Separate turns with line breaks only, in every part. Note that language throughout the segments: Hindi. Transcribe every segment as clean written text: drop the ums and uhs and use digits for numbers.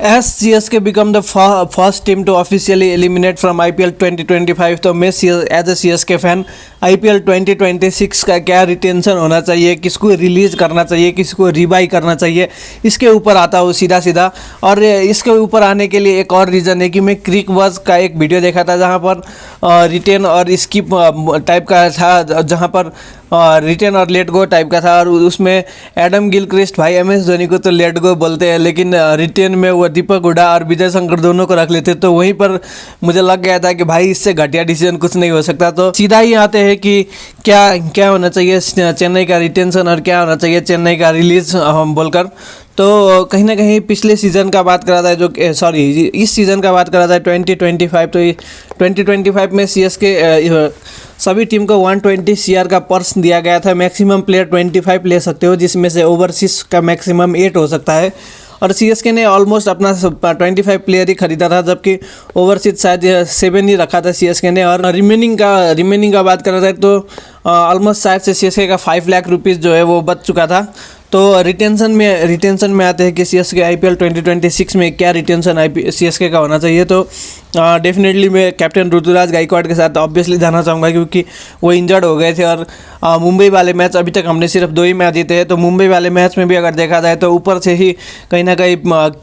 As CSK become the first team to officially eliminate from IPL 2025, तो मैं as a CSK fan IPL 2026 का क्या रिटेंशन होना चाहिए, किसको रिलीज़ करना चाहिए, किसको रिबाई करना चाहिए, इसके ऊपर आता हूँ सीधा सीधा। और इसके ऊपर आने के लिए एक और रीज़न है कि मैं क्रिक बज़ का एक वीडियो देखा था जहाँ पर रिटेन और स्किप टाइप का था, जहाँ पर रिटेन और लेट गो टाइप का था। और उसमें एडम गिलक्रिस्ट, भाई MS धोनी को तो लेट गो बोलते हैं, लेकिन रिटेन में वो दीपक हुडा और विजय शंकर दोनों को रख लेते। तो वहीं पर मुझे लग गया था कि भाई इससे घटिया डिसीजन कुछ नहीं हो सकता। तो सीधा ही आते हैं कि क्या क्या होना चाहिए चेन्नई का रिटेंशन और क्या होना चाहिए चेन्नई का रिलीज बोलकर। तो कहीं ना कहीं पिछले सीज़न का बात करा था, जो इस सीज़न का बात करा था 2025। तो 2025 में CSK सभी टीम को 120 CR का पर्स दिया गया था। मैक्सिमम प्लेयर 25 ले सकते हो, जिसमें से ओवरसीज का मैक्सिमम 8 हो सकता है। और CSK ने ऑलमोस्ट अपना 25 प्लेयर ही खरीदा था, जबकि ओवरसीज शायद 7 ही रखा था CSK ने। और रिमेनिंग का बात करा जाए तो ऑलमोस्ट शायद से CSK का 5 लाख रुपीज़ जो है वो बच चुका था। तो रिटेंशन में आते हैं कि CSK IPL 2026 में क्या रिटेंशन CSK का होना चाहिए। तो डेफिनेटली मैं कैप्टन ऋतुराज गायकवाड़ के साथ ऑब्वियसली जाना चाहूँगा, क्योंकि वो इंजर्ड हो गए थे। और मुंबई वाले मैच अभी तक हमने सिर्फ 2 ही मैच जीते हैं। तो मुंबई वाले मैच में भी अगर देखा जाए तो ऊपर से ही कहीं ना कहीं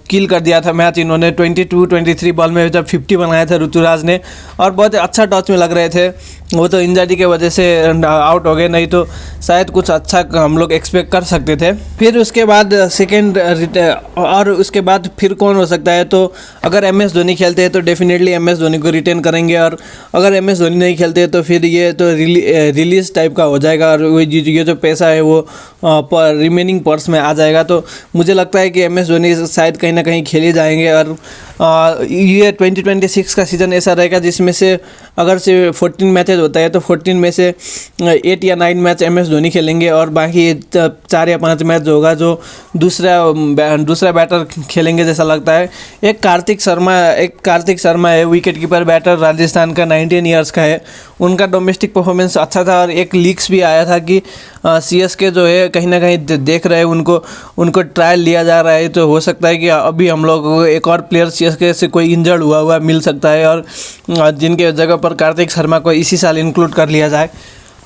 किल कर दिया था मैच इन्होंने। 22-23 बॉल में जब 50 बनाया था ऋतुराज ने, और बहुत अच्छा टच में लग रहे थे। वो तो इंजरी की वजह से आउट हो गए, नहीं तो शायद कुछ अच्छा हम लोग एक्सपेक्ट कर सकते थे। फिर उसके बाद उसके बाद फिर कौन हो सकता है। तो अगर MS धोनी खेलते हैं तो डेफिनेटली MS धोनी को रिटेन करेंगे, और अगर MS धोनी नहीं खेलते तो फिर ये तो रिलीज टाइप का हो जाएगा, और ये जो पैसा है वो रिमेनिंग पर्स में आ जाएगा। तो मुझे लगता है कि MS धोनी शायद कहीं ना कहीं खेले जाएंगे। और ये 2026 का सीज़न ऐसा रहेगा जिसमें से अगर से 14 मैचेज होता है तो 14 में से 8 या 9 मैच MS धोनी खेलेंगे, और बाकी 4 या 5 मैच होगा जो दूसरा बैटर खेलेंगे जैसा लगता है। एक कार्तिक शर्मा है, विकेट कीपर बैटर, राजस्थान का, 19 ईयर्स का है। उनका डोमेस्टिक परफॉर्मेंस अच्छा था, और एक लीक्स भी आया था कि CSK जो है कहीं ना कहीं देख रहे हैं उनको ट्रायल लिया जा रहा है। तो हो सकता है कि अभी हम लोग को एक और प्लेयर CSK से कोई इंजर्ड हुआ मिल सकता है, और जिनके जगह पर कार्तिक शर्मा को इसी साल इंक्लूड कर लिया जाए।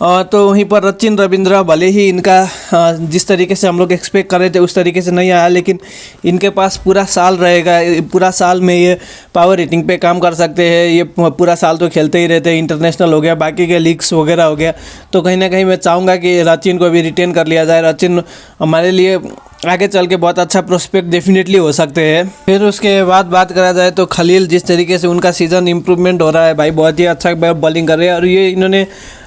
तो वहीं पर सचिन रविंद्र, भले ही इनका जिस तरीके से हम लोग एक्सपेक्ट कर रहे थे उस तरीके से नहीं आया, लेकिन इनके पास पूरा साल रहेगा। पूरा साल में ये पावर हिटिंग पे काम कर सकते हैं। ये पूरा साल तो खेलते ही रहते हैं, इंटरनेशनल हो गया, बाकी के लीग्स वगैरह हो गया। तो कहीं ना कहीं मैं चाहूँगा कि सचिन को भी रिटेन कर लिया जाए। सचिन हमारे लिए आगे चल के बहुत अच्छा प्रोस्पेक्ट डेफिनेटली हो सकते हैं। फिर उसके बाद बात करा जाए तो खलील, जिस तरीके से उनका सीज़न इम्प्रूवमेंट हो रहा है भाई, बहुत ही अच्छा बॉलिंग कर रहे हैं। और ये इन्होंने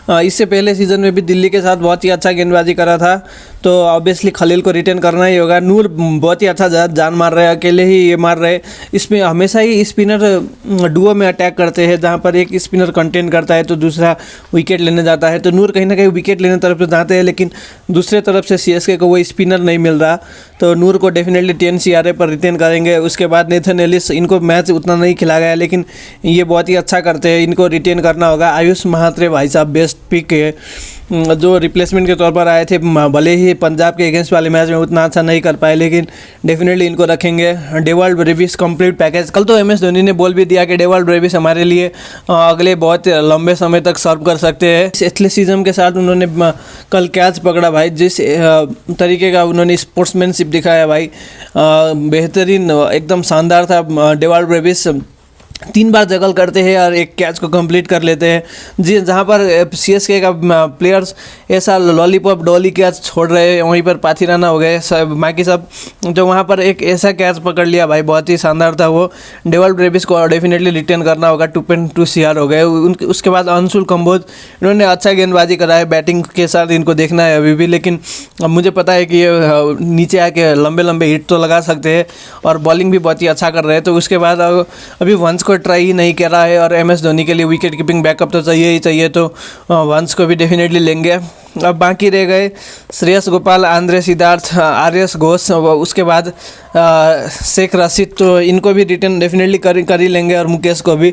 इससे पहले सीज़न में भी दिल्ली के साथ बहुत ही अच्छा गेंदबाजी करा था। तो ऑब्वियसली खलील को रिटेन करना ही होगा। नूर बहुत ही अच्छा जान मार रहे हैं, अकेले ही ये मार रहे। इसमें हमेशा ही स्पिनर डुओ में अटैक करते हैं, जहाँ पर एक स्पिनर कंटेन करता है तो दूसरा विकेट लेने जाता है। तो नूर कहीं ना कहीं विकेट लेने तरफ से जाते हैं, लेकिन दूसरे तरफ से CSK को वो स्पिनर नहीं मिल रहा। तो नूर को डेफिनेटली 10 CRA पर रिटेन करेंगे। उसके बाद नेथन एलिस, इनको मैच उतना नहीं खिला गया, लेकिन ये बहुत ही अच्छा करते हैं, इनको रिटेन करना होगा। आयुष महात्रे भाई साहब बेस्ट पिक है, जो रिप्लेसमेंट के तौर पर आए थे। भले ही पंजाब के अगेंस्ट वाले मैच में उतना अच्छा नहीं कर पाए, लेकिन डेफिनेटली इनको रखेंगे। Dewald Brevis complete package. कल तो MS धोनी ने बोल भी दिया कि डेवाल्ड ब्रेविस हमारे लिए अगले बहुत लंबे समय तक सर्व कर सकते हैं। एथलेटिज्म के साथ उन्होंने कल कैच पकड़ा भाई, जिस तरीके का उन्होंने स्पोर्ट्समैनशिप दिखाया भाई, बेहतरीन, एकदम शानदार था। डेवाल्ड ब्रेविस 3 बार जगल करते हैं और एक कैच को कंप्लीट कर लेते हैं। जी, जहाँ पर CSK का प्लेयर्स ऐसा लॉलीपॉप डॉली कैच छोड़ रहे हैं, वहीं पर पाथिराना हो गए बाकी सब, जो वहाँ पर एक ऐसा कैच पकड़ लिया भाई, बहुत ही शानदार था वो। डेवाल्ड ब्रेविस को डेफिनेटली रिटेन करना होगा। 2.2 CR हो गए। उसके बाद अंशुल कंबोज, इन्होंने अच्छा गेंदबाजी करा है, बैटिंग के साथ इनको देखना है अभी भी, लेकिन अब मुझे पता है कि ये नीचे आके लंबे हिट तो लगा सकते हैं, और बॉलिंग भी बहुत ही अच्छा कर रहे हैं। तो उसके बाद अभी वंश को ट्राई ही नहीं कर रहा है, और MS धोनी के लिए विकेट कीपिंग बैकअप तो चाहिए ही चाहिए। तो वंश को भी डेफिनेटली लेंगे। अब बाकी रह गए श्रेयस गोपाल, आंद्रे सिद्धार्थ, आर्यस घोष, उसके बाद शेख रशीद, तो इनको भी रिटेन डेफिनेटली कर ही लेंगे, और मुकेश को भी।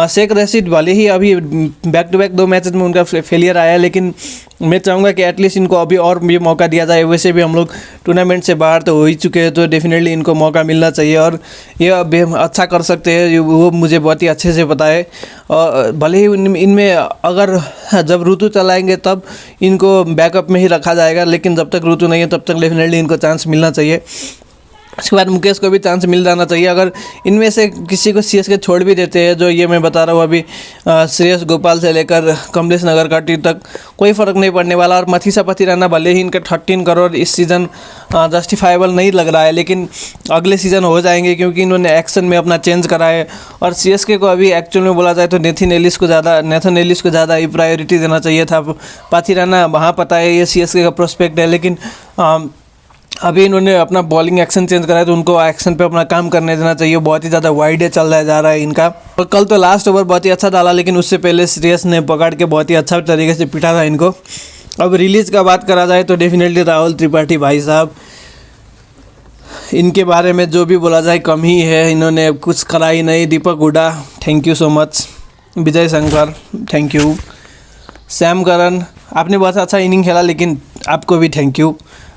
शेख रशीद भले ही अभी बैक टू बैक 2 मैचेस में उनका फेलियर आया, लेकिन मैं चाहूँगा कि एटलीस्ट इनको अभी और भी मौका दिया जाए। वैसे भी हम लोग टूर्नामेंट से बाहर तो हो ही चुके हैं, तो डेफिनेटली इनको मौका मिलना चाहिए, और ये अच्छा कर सकते हैं, वो मुझे बहुत ही अच्छे से पता है। और भले ही इनमें अगर जब ऋतु चलाएंगे तब इनको बैकअप में ही रखा जाएगा, लेकिन जब तक ऋतु नहीं है तब तक डेफिनेटली इनको चांस मिलना चाहिए। उसके बाद मुकेश को भी चांस मिल जाना चाहिए। अगर इनमें से किसी को सीएसके छोड़ भी देते हैं, जो ये मैं बता रहा हूँ अभी, श्रेयस गोपाल से लेकर कमलेश नगरकट्टी तक, कोई फ़र्क नहीं पड़ने वाला। और मथीसा पथिराना भले ही इनके 13 करोड़ इस सीज़न जस्टिफाइबल नहीं लग रहा है, लेकिन अगले सीज़न हो जाएंगे, क्योंकि इन्होंने एक्शन में अपना चेंज करा है। और सीएसके को अभी एक्चुअल में बोला जाए तो नेथन एलिस को ज़्यादा ही प्रायोरिटी देना चाहिए था। पथिराना वहाँ पता है ये सीएसके का प्रोस्पेक्ट है, लेकिन अभी इन्होंने अपना बॉलिंग एक्शन चेंज करा है, तो उनको एक्शन पे अपना काम करने देना चाहिए। बहुत ही ज़्यादा वाइड चल रहा जा रहा है इनका। और कल तो लास्ट ओवर बहुत ही अच्छा डाला, लेकिन उससे पहले श्रेयस ने पकड़ के बहुत ही अच्छा तरीके से पिटा था इनको। अब रिलीज़ का बात करा जाए तो डेफिनेटली राहुल त्रिपाठी भाई साहब, इनके बारे में जो भी बोला जाए कम ही है, इन्होंने कुछ करा ही नहीं। Deepak Hooda, thank you so much. Vijay Shankar, thank you. Sam Curran, आपने बहुत अच्छा इनिंग खेला, लेकिन आपको भी थैंक यू।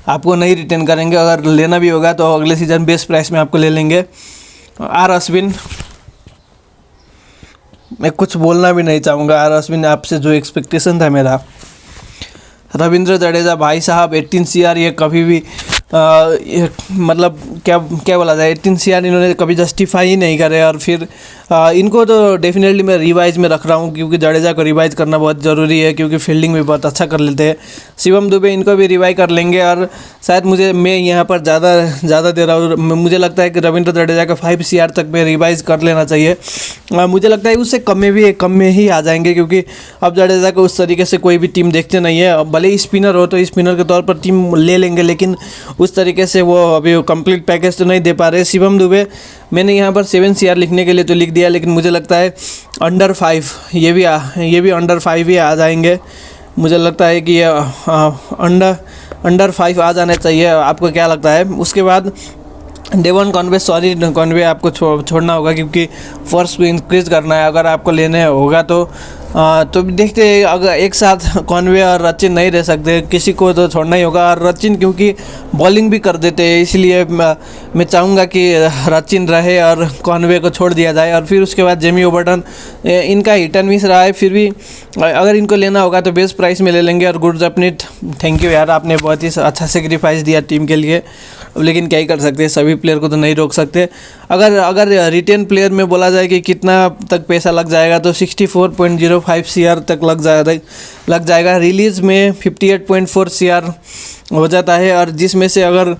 आपको नहीं रिटेन करेंगे, अगर लेना भी होगा तो अगले सीज़न बेस्ट प्राइस में आपको ले लेंगे। आर अश्विन, मैं कुछ बोलना भी नहीं चाहूँगा। आर अश्विन, आपसे जो एक्सपेक्टेशन था मेरा। रविंद्र जडेजा भाई साहब, 18 CR, ये कभी भी मतलब क्या बोला जाए, 18 CR इन्होंने कभी जस्टिफाई ही नहीं करे। और फिर इनको तो डेफिनेटली मैं रिवाइज में रख रहा हूँ, क्योंकि जडेजा को रिवाइज करना बहुत ज़रूरी है, क्योंकि फील्डिंग भी बहुत अच्छा कर लेते हैं। शिवम दुबे, इनको भी रिवाइज कर लेंगे। और शायद मैं यहाँ पर ज़्यादा दे रहा हूँ, मुझे लगता है कि रविंद्र जडेजा का 5 CR तक में रिवाइज कर लेना चाहिए। मुझे लगता है उससे कम में ही आ जाएंगे, क्योंकि अब जडेजा को उस तरीके से कोई भी टीम देखते नहीं है। भले ही स्पिनर हो तो स्पिनर के तौर पर टीम ले लेंगे, लेकिन उस तरीके से वो अभी कंप्लीट पैकेज तो नहीं दे पा रहे। शिवम दुबे, मैंने यहाँ पर 7 CR लिखने के लिए तो लिख दिया, लेकिन मुझे लगता है अंडर 5 ये भी अंडर 5 ही आ जाएंगे। मुझे लगता है कि ये अंडर 5 आ जाने चाहिए। आपको क्या लगता है? उसके बाद डेवन कॉनवे आपको छोड़ना होगा, क्योंकि फर्स्ट पे इंक्रीज करना है। अगर आपको लेने होगा तो देखते हैं, अगर एक साथ कॉनवे और रचिन नहीं रह सकते, किसी को तो छोड़ना ही होगा। और रचिन क्योंकि बॉलिंग भी कर देते हैं, इसलिए मैं चाहूँगा कि रचिन रहे और कॉनवे को छोड़ दिया जाए। और फिर उसके बाद जेमी ओबर्टन, इनका हिट एंड मिस रहा है, फिर भी अगर इनको लेना होगा तो बेस्ट प्राइस में ले लेंगे। और गुरजपनीत, थैंक यू यार, आपने बहुत ही अच्छा सेक्रीफाइस दिया टीम के लिए, लेकिन क्या ही कर सकते हैं, सभी प्लेयर को तो नहीं रोक सकते। अगर रिटेन प्लेयर में बोला जाए कि कितना तक पैसा लग जाएगा, तो 64.05 CR तक लग जाएगा। रिलीज़ में 58.4 CR हो जाता है, और जिसमें से अगर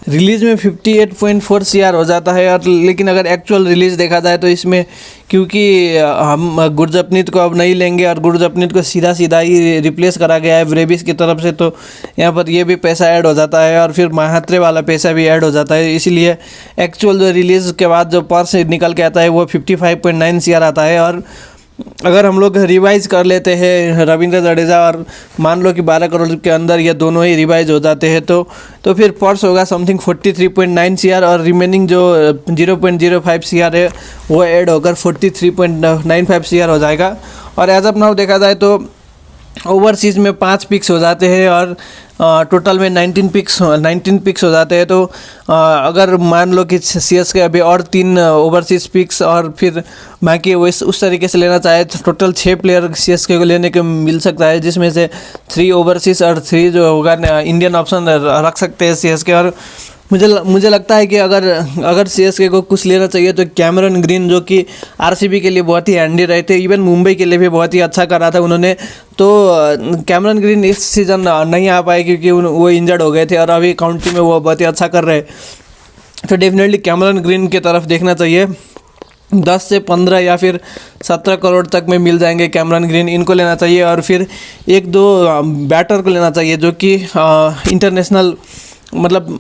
रिलीज़ में 58.4 CR हो जाता है, और लेकिन अगर एक्चुअल रिलीज़ देखा जाए तो इसमें, क्योंकि हम गुरजपनीत को अब नहीं लेंगे और गुरजपनीत को सीधा ही रिप्लेस करा गया है ब्रेविस की तरफ से, तो यहाँ पर ये भी पैसा ऐड हो जाता है, और फिर महात्रे वाला पैसा भी ऐड हो जाता है। इसलिए एक्चुअल जो रिलीज़ के बाद जो पर्स निकल के आता है वो 55.9 CR आता है। और अगर हम लोग रिवाइज कर लेते हैं रविंद्र जडेजा, और मान लो कि 12 करोड़ के अंदर ये दोनों ही रिवाइज हो जाते हैं, तो फिर पर्स होगा समथिंग 43.9 CR, और रिमेनिंग जो 0.05 CR है वो ऐड होकर 43.95 CR हो जाएगा। और एज ऑफ नाउ देखा जाए तो ओवरसीज़ में 5 पिक्स हो जाते हैं, और टोटल में 19 पिक्स हो जाते हैं। तो अगर मान लो कि सीएसके अभी और 3 ओवरसीज़ पिक्स, और फिर बाकी वो उस तरीके से लेना चाहे तो टोटल 6 प्लेयर सीएसके को लेने को मिल सकता है, जिसमें से 3 ओवरसीज़ और 3 जो होगा इंडियन ऑप्शन रख सकते हैं सीएसके। और मुझे लगता है कि अगर सीएसके को कुछ लेना चाहिए तो कैमरन ग्रीन, जो कि आरसीबी के लिए बहुत ही हैंडी रहे थे, इवन मुंबई के लिए भी बहुत ही अच्छा करा था उन्होंने। तो कैमरन ग्रीन इस सीज़न नहीं आ पाए क्योंकि वो इंजर्ड हो गए थे, और अभी काउंटी में वो बहुत ही अच्छा कर रहे, तो डेफिनेटली कैमरन ग्रीन की तरफ देखना चाहिए। 10 से 15 या फिर 17 करोड़ तक में मिल जाएंगे कैमरन ग्रीन, इनको लेना चाहिए। और फिर 1-2 बैटर को लेना चाहिए, जो कि इंटरनेशनल, मतलब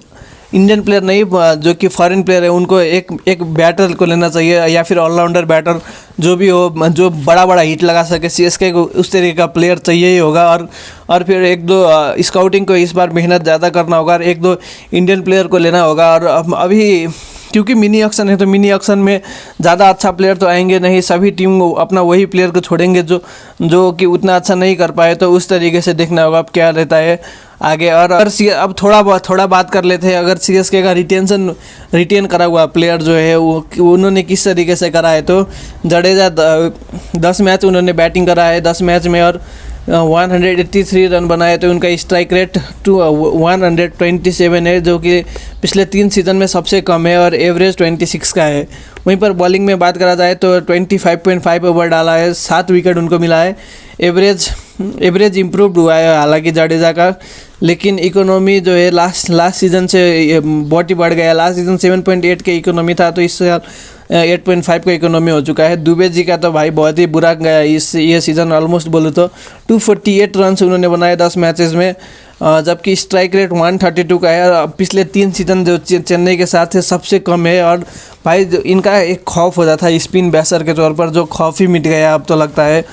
इंडियन प्लेयर नहीं, जो कि फॉरेन प्लेयर है उनको एक बैटर को लेना चाहिए, या फिर ऑलराउंडर बैटर जो भी हो, जो बड़ा बड़ा हिट लगा सके सीएसके को, उस तरीके का प्लेयर चाहिए ही होगा। और फिर एक दो स्काउटिंग को इस बार मेहनत ज़्यादा करना होगा और एक दो इंडियन प्लेयर को लेना होगा। और अभी क्योंकि मिनी ऑक्शन है तो मिनी ऑक्शन में ज़्यादा अच्छा प्लेयर तो आएंगे नहीं, सभी टीम अपना वही प्लेयर को छोड़ेंगे जो कि उतना अच्छा नहीं कर पाए। तो उस तरीके से देखना होगा अब क्या रहता है आगे। और अगर अब थोड़ा बात कर लेते हैं, अगर सीएसके का रिटेन करा हुआ प्लेयर जो है वो उन्होंने किस तरीके से करा है। तो जडेजा 10 मैच उन्होंने बैटिंग करा है, 10 मैच में और 183 रन बनाए। तो उनका स्ट्राइक रेट 127 है, जो कि पिछले 3 सीज़न में सबसे कम है, और एवरेज 26 का है। वहीं पर बॉलिंग में बात करा जाए तो 25.5 ओवर डाला है, 7 विकेट उनको मिला है। एवरेज इम्प्रूव्ड हुआ है हालांकि जडेजा का, लेकिन इकोनॉमी जो है लास्ट सीज़न से बहुत ही बढ़ गया। लास्ट सीज़न 7.8 के इकोनॉमी था, तो इस साल 8.5 का इकोनॉमी हो चुका है। दुबे जी का तो भाई बहुत ही बुरा गया ये सीज़न, ऑलमोस्ट बोलो तो 248 रन उन्होंने बनाए 10 मैचेस में, जबकि स्ट्राइक रेट 132 का है। और पिछले 3 सीज़न जो चेन्नई के साथ है सबसे कम है। और भाई इनका एक खौफ हो जाता है स्पिन बैसर के तौर पर, जो खौफ ही मिट गया अब तो लगता है।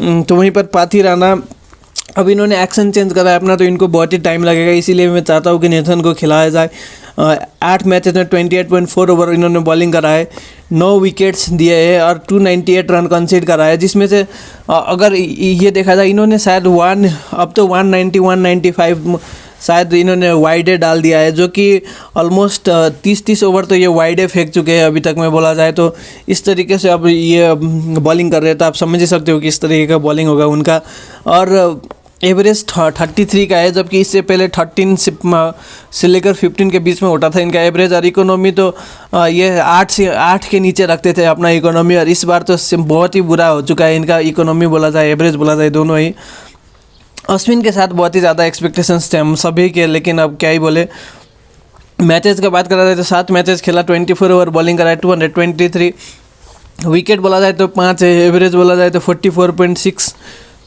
तो वहीं पर पाथी राणा, अब इन्होंने एक्शन चेंज करा है अपना, तो इनको बहुत ही टाइम लगेगा, इसीलिए मैं चाहता हूँ कि नेथन को खिलाया जाए। 8 मैचेस में 28.4 ओवर इन्होंने बॉलिंग करा है, 9 विकेट्स दिए हैं और 298 रन कंसीड करा है, जिसमें से अगर ये देखा जाए इन्होंने शायद अब तो 190-195 शायद इन्होंने वाइडे डाल दिया है, जो कि ऑलमोस्ट 30 ओवर तो ये वाइडे फेंक चुके हैं अभी तक में बोला जाए। तो इस तरीके से अब ये बॉलिंग कर रहे हैं, तो आप समझ ही सकते हो कि इस तरीके का बॉलिंग होगा उनका। और एवरेज 33 का है, जबकि इससे पहले 13 से लेकर 15 के बीच में होता था इनका एवरेज। और इकोनॉमी तो ये 8 के नीचे रखते थे अपना इकोनॉमी, और इस बार तो बहुत ही बुरा हो चुका है इनका इकोनॉमी बोला जाए, एवरेज बोला जाए, दोनों ही। अश्विन के साथ बहुत ही ज़्यादा एक्सपेक्टेशंस थे हम सभी के, लेकिन अब क्या ही बोले। मैचेस की बात करा जाए तो 7 मैचेस खेला, 24 ओवर बॉलिंग करा है, 223 विकेट बोला जाए तो 5 है, एवरेज बोला जाए तो 44.6।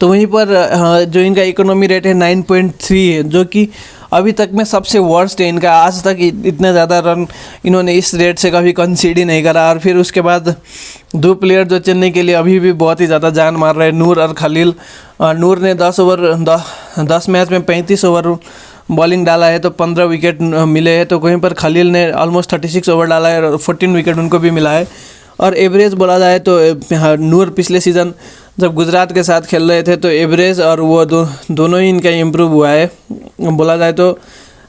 तो वहीं पर जो इनका इकोनॉमी रेट है 9.3 है, जो कि अभी तक में सबसे वर्स्ट है इनका। आज तक इतने ज़्यादा रन इन्होंने इस रेट से कभी कंसीड ही नहीं करा। और फिर उसके बाद 2 प्लेयर जो चेन्नई के लिए अभी भी बहुत ही ज़्यादा जान मार रहे हैं, नूर और खलील। नूर ने 10 मैच में 35 ओवर बॉलिंग डाला है, तो 15 विकेट मिले हैं। तो वहीं पर खलील ने ऑलमोस्ट 36 ओवर डाला है और 14 विकेट उनको भी मिला है। और एवरेज बोला जाए तो नूर पिछले सीज़न जब गुजरात के साथ खेल रहे थे तो एवरेज और वो दोनों ही इनका इम्प्रूव हुआ है। बोला जाए तो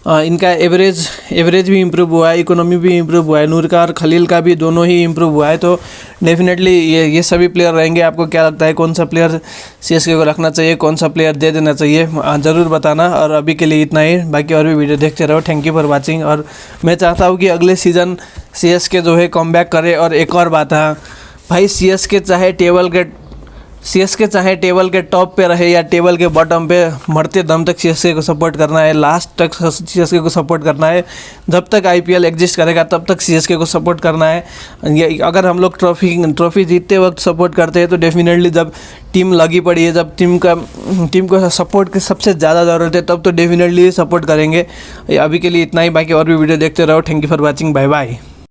इनका एवरेज भी इम्प्रूव हुआ है, इकोनॉमी भी इम्प्रूव हुआ है, नूर का और खलील का भी दोनों ही इम्प्रूव हुआ है। तो डेफिनेटली ये सभी प्लेयर रहेंगे। आपको क्या लगता है कौन सा प्लेयर सीएसके को रखना चाहिए, कौन सा प्लेयर दे देना चाहिए, ज़रूर बताना। और अभी के लिए इतना ही, बाकी और भी वीडियो देखते रहो। Thank you for watching. और मैं चाहता हूँ कि अगले सीज़न सीएसके जो है कमबैक करे। और एक और बात है भाई, सीएसके चाहे टेबल के टॉप पे रहे या टेबल के बॉटम पे, मरते दम तक सीएसके को सपोर्ट करना है, लास्ट तक सीएसके को सपोर्ट करना है। जब तक आईपीएल एग्जिस्ट करेगा तब तक सीएसके को सपोर्ट करना है। अगर हम लोग ट्रॉफी जीतते वक्त सपोर्ट करते हैं तो डेफिनेटली जब टीम लगी पड़ी है, जब टीम को सपोर्ट की सबसे ज़्यादा ज़रूरत है, तब तो डेफिनेटली सपोर्ट करेंगे। अभी के लिए इतना ही, बाकी और भी वीडियो देखते रहो। Thank you for watching, bye bye.